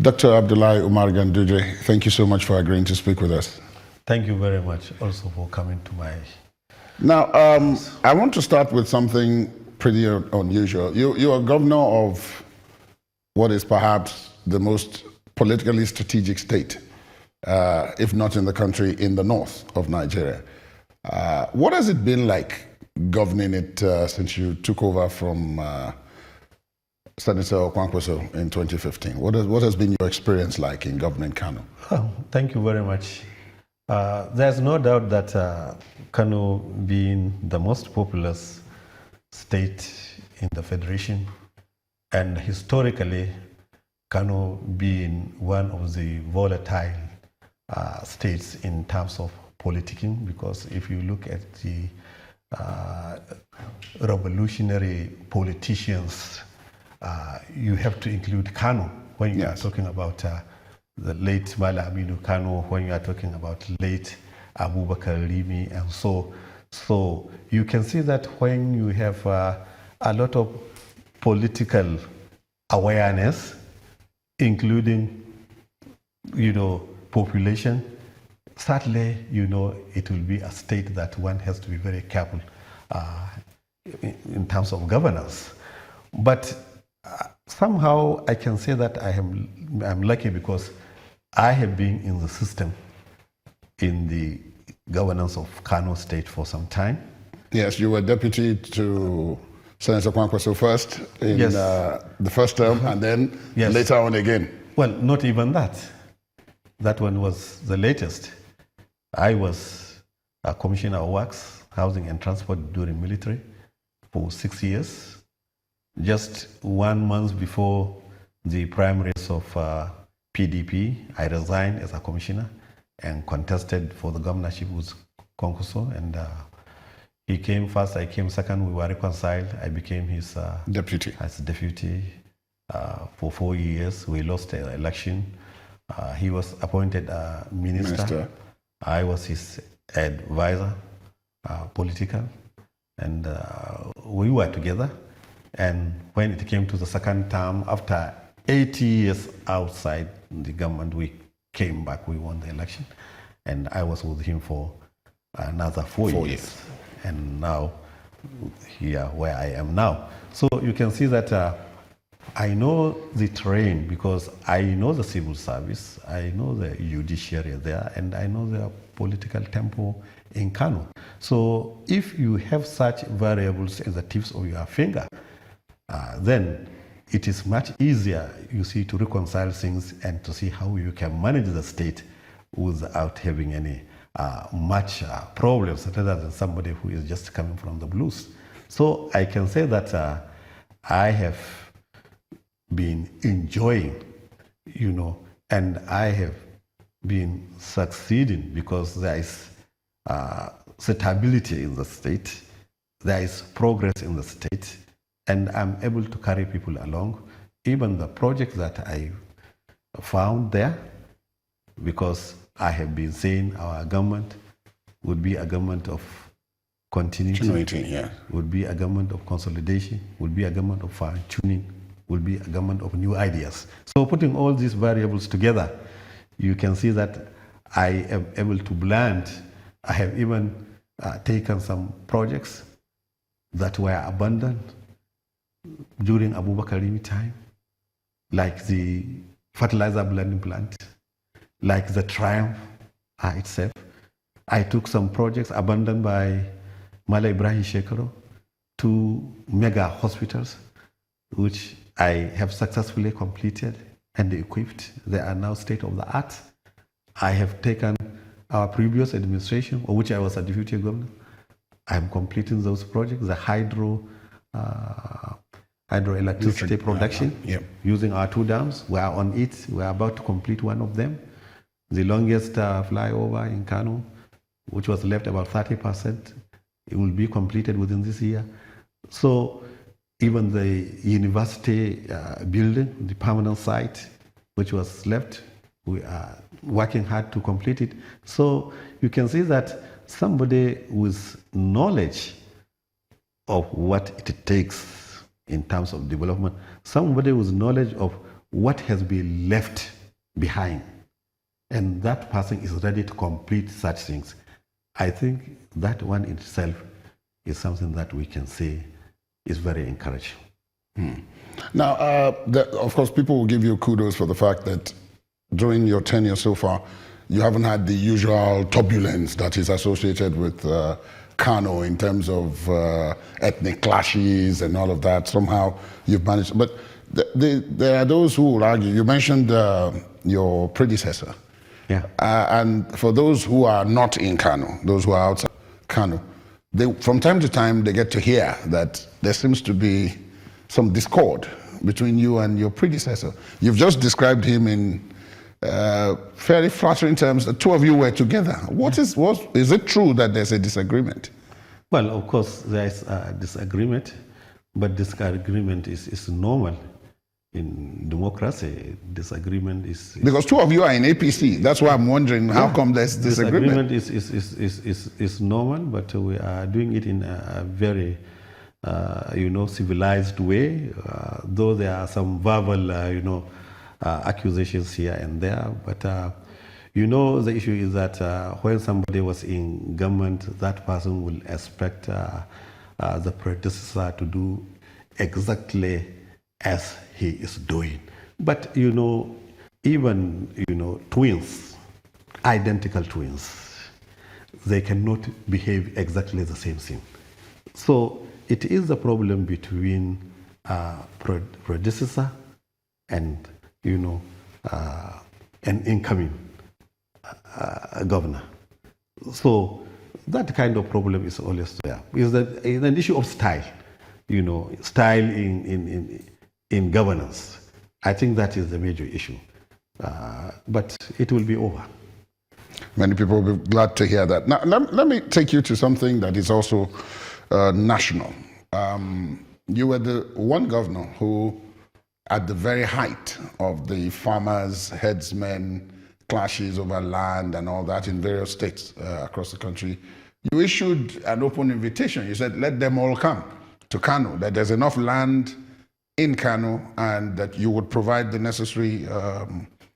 Dr. Abdullahi Umar Ganduje, thank you so much for agreeing to speak with us. Thank you very much also for coming to my Now, I want to start with something pretty unusual. You are governor of what is perhaps the most politically strategic state, if not in the country, in the north of Nigeria. What has it been like governing it since you took over from Senator Okwankwaso in 2015? What has been your experience like in governing Kano? Oh, thank you very much. There's no doubt that Kano, being the most populous state in the Federation, and historically, Kano being one of the volatile states in terms of politicking, because if you look at the revolutionary politicians, you have to include Kano when you Yes. are talking about the late Mala Aminu Kano, when you are talking about late Abubakar Rimi, and so you can see that when you have a lot of political awareness, including, population, certainly, it will be a state that one has to be very careful in terms of governance. But somehow I can say that I'm lucky because I have been in the system in the governance of Kano State for some time. Yes, you were deputy to Senator Kwankwaso first in Yes. the first term, and then Yes. later on again. Well, not even that. That one was the latest. I was a commissioner of works, housing and transport during military for 6 years. Just 1 month before the primaries of PDP, I resigned as a commissioner and contested for the governorship with Kwankwaso, and he came first, I came second, we were reconciled. I became his Deputy. as deputy for 4 years. We lost the election. He was appointed minister. I was his advisor, political, and we were together. And when it came to the second term, after 80 years outside the government, we came back, we won the election. And I was with him for another 4 years. And now, here where I am now. So you can see that I know the terrain because I know the civil service, I know the judiciary there, and I know the political tempo in Kano. So if you have such variables at the tips of your finger, then it is much easier, you see, to reconcile things and to see how you can manage the state without having any much problems rather than somebody who is just coming from the blues. So I can say that I have been enjoying, and I have been succeeding because there is stability in the state, there is progress in the state, and I'm able to carry people along. Even the projects that I found there, because I have been saying our government would be a government of continuity, Yeah. would be a government of consolidation, would be a government of fine-tuning, would be a government of new ideas. So putting all these variables together, you can see that I am able to blend. I have even taken some projects that were abandoned during Abubakar Rimi time, like the fertilizer blending plant, like the Triumph itself. I took some projects abandoned by Mala Ibrahim Shekaro, 2 mega hospitals, which I have successfully completed and equipped. They are now state of the art. I have taken our previous administration, of which I was a deputy governor. I'm completing those projects, the hydroelectricity production, using our 2 dams. We are on it. We are about to complete one of them. The longest flyover in Kano, which was left about 30%, it will be completed within this year. So even the university building, the permanent site, which was left, we are working hard to complete it. So you can see that somebody with knowledge of what it takes in terms of development, somebody with knowledge of what has been left behind, and that person is ready to complete such things. I think that one itself is something that we can say is very encouraging. Now, of course, people will give you kudos for the fact that during your tenure so far, you haven't had the usual turbulence that is associated with Kano in terms of ethnic clashes and all of that. Somehow you've managed. But there are those who will argue. You mentioned your predecessor. Yeah. And for those who are not in Kano, those who are outside Kano, from time to time they get to hear that there seems to be some discord between you and your predecessor. You've just described him in fairly flattering terms. The two of you were together. Is it true that there's a disagreement? Well, of course, there is a disagreement, but disagreement is normal. In democracy, disagreement is... Because two of you are in APC. That's why I'm wondering how come there's disagreement. Disagreement is normal, but we are doing it in a very, civilized way, though there are some verbal, accusations here and there. But, the issue is that when somebody was in government, that person will expect the predecessor to do exactly as he is doing. But, even, twins, identical twins, they cannot behave exactly the same thing. So it is a problem between predecessor and, an incoming governor. So that kind of problem is always there. It's an issue of style, style in governance. I think that is the major issue. But it will be over. Many people will be glad to hear that. Now, let me take you to something that is also national. You were the one governor who, at the very height of the farmers, headsmen, clashes over land and all that in various states across the country, you issued an open invitation. You said, let them all come to Kano, that there's enough land in Kano and that you would provide the necessary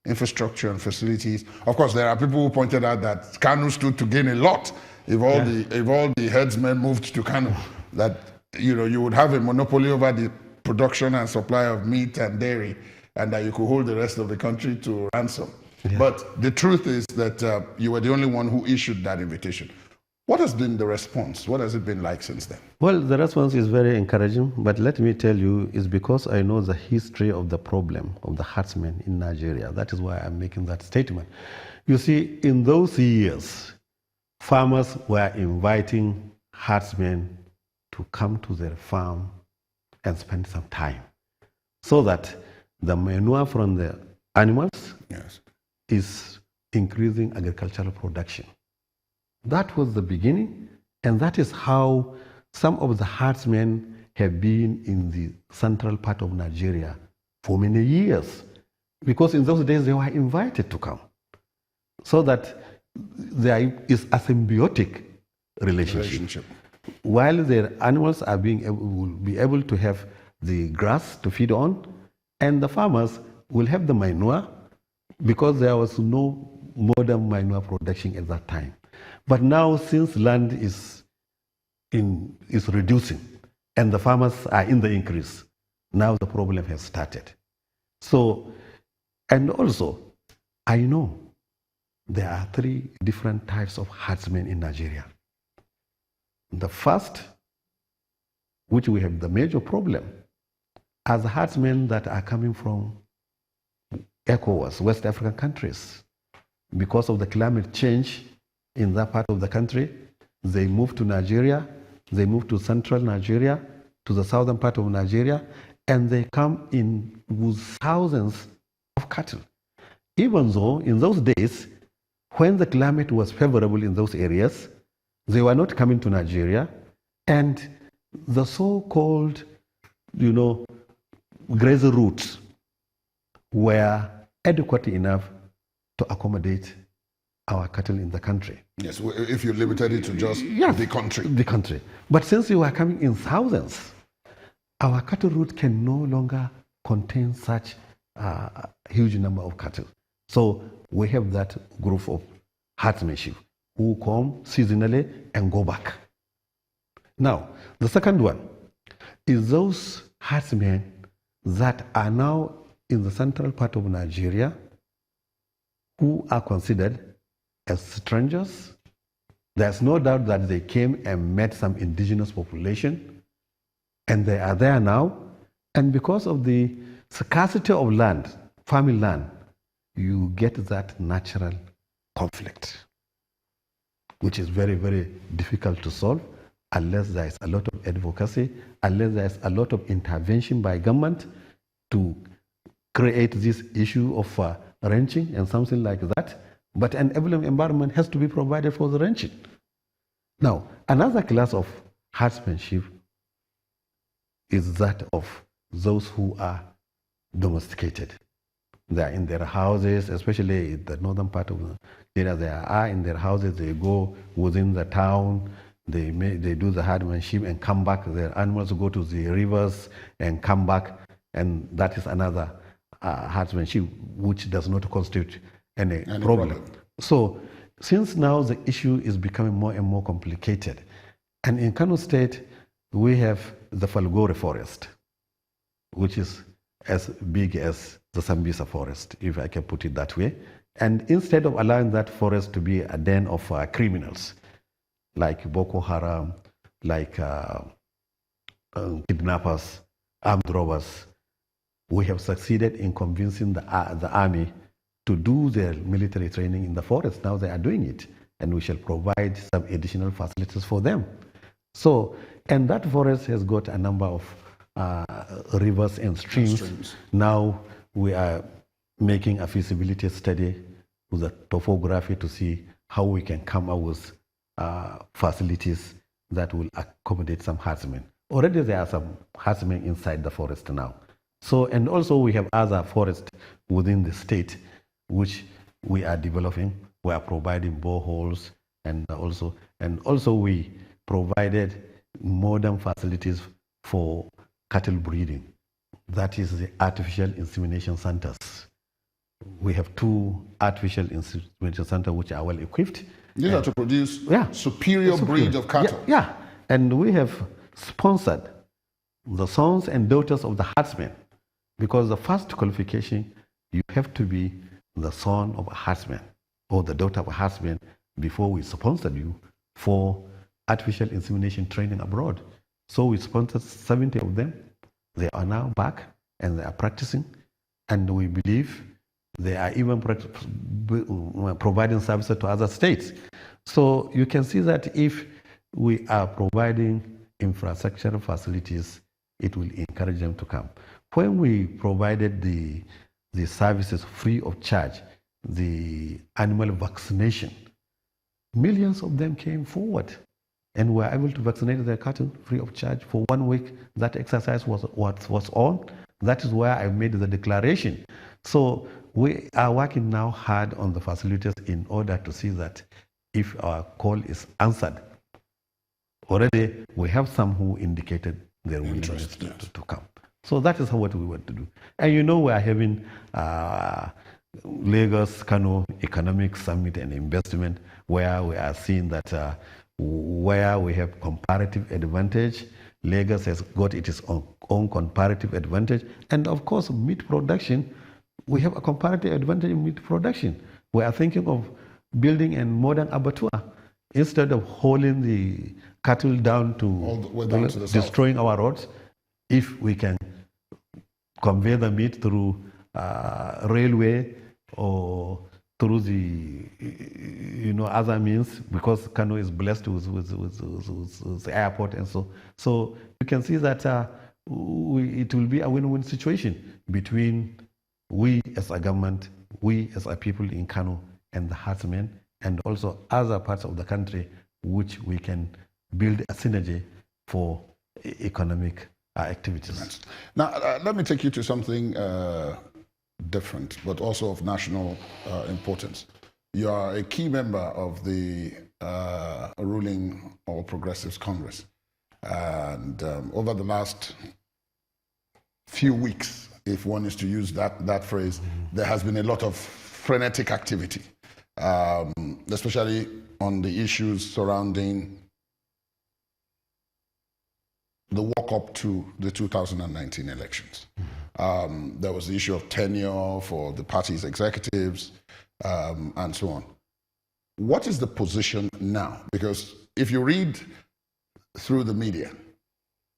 infrastructure and facilities. Of course, there are people who pointed out that Kano stood to gain a lot if all the headsmen moved to Kano, that you would have a monopoly over the production and supply of meat and dairy, and that you could hold the rest of the country to ransom. Yeah. But the truth is that you were the only one who issued that invitation. What has been the response? What has it been like since then? Well, the response is very encouraging, but let me tell you, it's because I know the history of the problem of the herdsmen in Nigeria. That is why I'm making that statement. You see, in those years, farmers were inviting herdsmen to come to their farm and spend some time, so that the manure from the animals is increasing agricultural production. That was the beginning, and that is how some of the herdsmen have been in the central part of Nigeria for many years, because in those days they were invited to come, so that there is a symbiotic relationship. While their animals are will be able to have the grass to feed on, and the farmers will have the manure, because there was no modern manure production at that time. But now, since land is reducing and the farmers are in the increase, now the problem has started. So, and also, I know there are 3 different types of herdsmen in Nigeria. The first, which we have the major problem, are the herdsmen that are coming from ECOWAS, West African countries. Because of the climate change in that part of the country, they move to Nigeria, they move to central Nigeria, to the southern part of Nigeria, and they come in with thousands of cattle. Even though in those days, when the climate was favorable in those areas, they were not coming to Nigeria, and the so-called, grazer routes were adequate enough to accommodate our cattle in the country. Yes, if you limited it to just the country. The country. But since you are coming in thousands, our cattle route can no longer contain such a huge number of cattle. So we have that group of herdsmanship who come seasonally and go back. Now, the second one is those herdsmen that are now in the central part of Nigeria who are considered as strangers. There's no doubt that they came and met some indigenous population, and they are there now. And because of the scarcity of land, farming land, you get that natural conflict, which is very, very difficult to solve unless there is a lot of advocacy, unless there is a lot of intervention by government to create this issue of ranching and something like that. But an enabling environment has to be provided for the ranching. Now, another class of herdsmanship is that of those who are domesticated. They are in their houses, especially in the northern part of Nigeria. They are in their houses. They go within the town. They do the herdsmanship and come back. Their animals go to the rivers and come back, and that is another herdsmanship which does not constitute any problem. So, since now the issue is becoming more and more complicated, and in Kano State we have the Falgore forest, which is as big as the Sambisa forest, if I can put it that way. And instead of allowing that forest to be a den of criminals like Boko Haram, like kidnappers, armed robbers, we have succeeded in convincing the army to do their military training in the forest. Now they are doing it, and we shall provide some additional facilities for them. So, and that forest has got a number of rivers and streams. Now we are making a feasibility study with the topography to see how we can come up with facilities that will accommodate some herdsmen. Already there are some herdsmen inside the forest now. So, and also we have other forests within the state which we are developing. We are providing boreholes, and also we provided modern facilities for cattle breeding. That is the artificial insemination centers. We have 2 artificial insemination centers which are well equipped. These are to produce superior breed of cattle. Yeah, and we have sponsored the sons and daughters of the herdsmen, because the first qualification, you have to be the son of a herdsman or the daughter of a herdsman before we sponsored you for artificial insemination training abroad. So we sponsored 70 of them. They are now back and they are practicing, and we believe they are even providing services to other states. So you can see that if we are providing infrastructure facilities, it will encourage them to come. When we provided the services free of charge, the animal vaccination, millions of them came forward and were able to vaccinate their cattle free of charge for 1 week. That exercise was on. That is where I made the declaration. So we are working now hard on the facilities in order to see that if our call is answered. Already we have some who indicated their willingness to come. So that is what we want to do. And you know, we are having Lagos Kano Economic Summit and Investment, where we are seeing that where we have comparative advantage, Lagos has got its own comparative advantage. And of course, meat production, we have a comparative advantage in meat production. We are thinking of building a modern abattoir instead of hauling the cattle down to destroying our roads. If we can convey the meat through railway or through the other means, because Kano is blessed with the airport, and so you can see that it will be a win-win situation between we as a government, we as a people in Kano, and the herdsmen, and also other parts of the country, which we can build a synergy for economic activities. Now, let me take you to something different, but also of national importance. You are a key member of the ruling All Progressives Congress. And over the last few weeks, if one is to use that phrase, there has been a lot of frenetic activity, especially on the issues surrounding the walk-up to the 2019 elections. There was the issue of tenure for the party's executives, and so on. What is the position now? Because if you read through the media,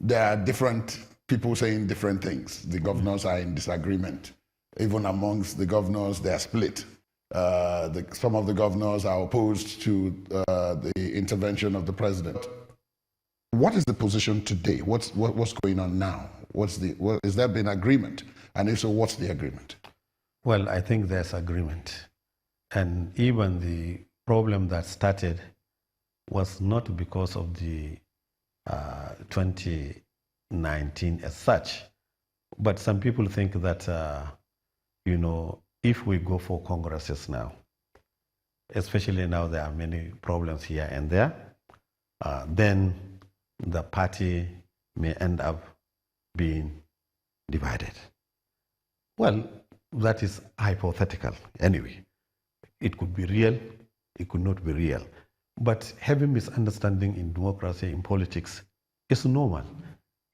there are different people saying different things. The governors are in disagreement. Even amongst the governors, they are split. Some of the governors are opposed to the intervention of the president. What is the position today? What's going on now? Has there been agreement? And if so, what's the agreement? Well, I think there's agreement. And even the problem that started was not because of the 2019 as such, but some people think that, if we go for congresses now, especially now there are many problems here and there, then the party may end up being divided. Well, that is hypothetical anyway. It could be real, it could not be real. But having misunderstanding in democracy, in politics, is normal.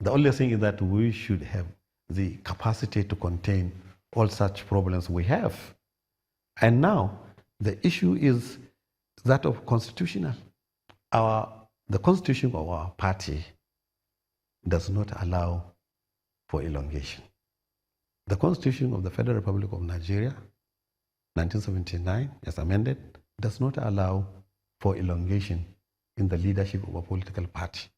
The only thing is that we should have the capacity to contain all such problems we have. And now, the issue is that of constitutional. The constitution of our party does not allow for elongation. The Constitution of the Federal Republic of Nigeria, 1979, as amended, does not allow for elongation in the leadership of a political party.